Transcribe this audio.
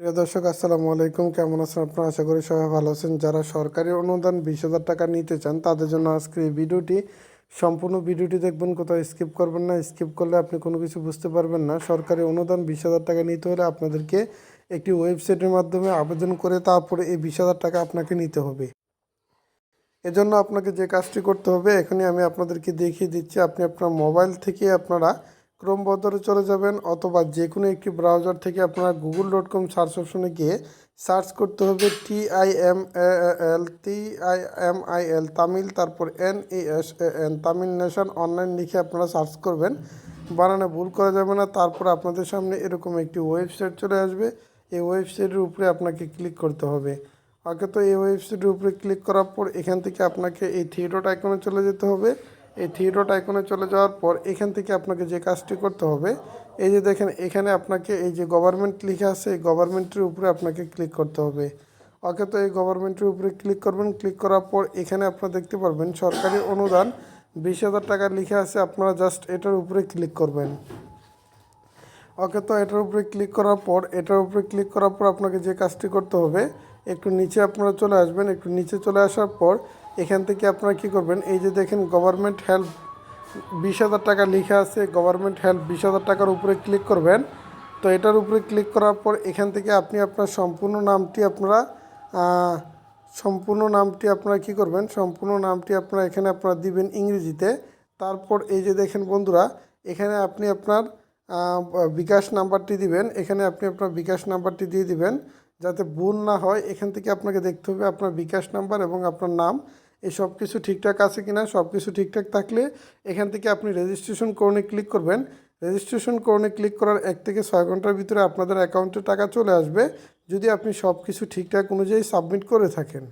প্রিয় দর্শক আসসালামু আলাইকুম, কেমন আছেন আপনারা? আশা করি সবাই ভালো আছেন। যারা সরকারি অনুদান 20,000 টাকা নিতে চান তাদের জন্য আজকের এই ভিডিওটি। সম্পূর্ণ ভিডিওটি দেখবেন, কোথাও স্কিপ করবেন না। স্কিপ করলে আপনি কোনো কিছু বুঝতে পারবেন না। সরকারি অনুদান 20,000 টাকা নিতে হলে আপনাদেরকে একটি ওয়েবসাইটের মাধ্যমে আবেদন করে তারপরে এই 20,000 টাকা আপনাকে নিতে হবে। এজন্য আপনাকে যে কাজটি করতে হবে এখনই আমি আপনাদেরকে দেখিয়ে দিচ্ছি। আপনি আপনার মোবাইল থেকে আপনারা ক্রোম ব্রাউজারে চলে যাবেন, অথবা যে কোনো একটি ব্রাউজার থেকে আপনারা google.com সার্চ অপশনে গিয়ে সার্চ করতে হবে TIMAL তামিল, তারপর NASAN তামিল নেশন অনলাইন লিখে আপনারা সার্চ করবেন। বানানে ভুল করা যাবে না। তারপর আপনাদের সামনে এরকম একটি ওয়েবসাইট চলে আসবে। এই ওয়েবসাইটের উপরে আপনাকে ক্লিক করতে হবে। ওকে, তো এই ওয়েবসাইটের উপরে ক্লিক করার পর এখান থেকে আপনাকে এই থ্রি ডট আইকনে চলে যেতে হবে। এই থ্রি ডট আইকনে চলে যাওয়ার পর এখান থেকে আপনাকে যে কাজটি করতে হবে, এই যে দেখেন এখানে আপনাকে এই যে গভর্নমেন্ট লেখা আছে, এই গভর্নমেন্টের উপরে আপনাকে ক্লিক করতে হবে। ওকে, তো এই গভর্নমেন্টের উপরে ক্লিক করবেন। ক্লিক করার পর এখানে আপনারা দেখতে পারবেন সরকারি অনুদান 20,000 টাকা লেখা আছে। আপনারা জাস্ট এটার উপরে ক্লিক করবেন। ওকে, তো এটার উপরে ক্লিক করার পর আপনাকে যে কাজটি করতে হবে, একটু নিচে আপনারা চলে আসবেন। একটু নিচে চলে আসার পর এখান থেকে আপনারা কী করবেন, এই যে দেখেন গভর্নমেন্ট হেল্প 20,000 টাকা লেখা আছে, গভর্নমেন্ট হেল্প 20,000 টাকার উপরে ক্লিক করবেন। তো এটার উপরে ক্লিক করার পর এখান থেকে আপনি আপনার সম্পূর্ণ নামটি আপনারা কী করবেন, সম্পূর্ণ নামটি আপনারা এখানে আপনারা দিবেন ইংরেজিতে। তারপর এই যে দেখেন বন্ধুরা, এখানে আপনি আপনার বিকাশ নাম্বারটি দিবেন। এখানে আপনি আপনার বিকাশ নাম্বারটি দিয়ে দিবেন যাতে ভুল না হয়। এখান থেকে আপনাকে দেখতে হবে আপনার বিকাশ নাম্বার এবং আপনার নাম এই সব কিছু ঠিকঠাক আছে কিনা। সব কিছু ঠিকঠাক থাকলে এখান থেকে আপনি রেজিস্ট্রেশন করণে ক্লিক করবেন। রেজিস্ট্রেশন করণে ক্লিক করার 1 থেকে 6 ঘন্টার ভিতরে আপনাদের অ্যাকাউন্টে টাকা চলে আসবে, যদি আপনি সব কিছু ঠিকঠাক অনুযায়ী সাবমিট করে থাকেন।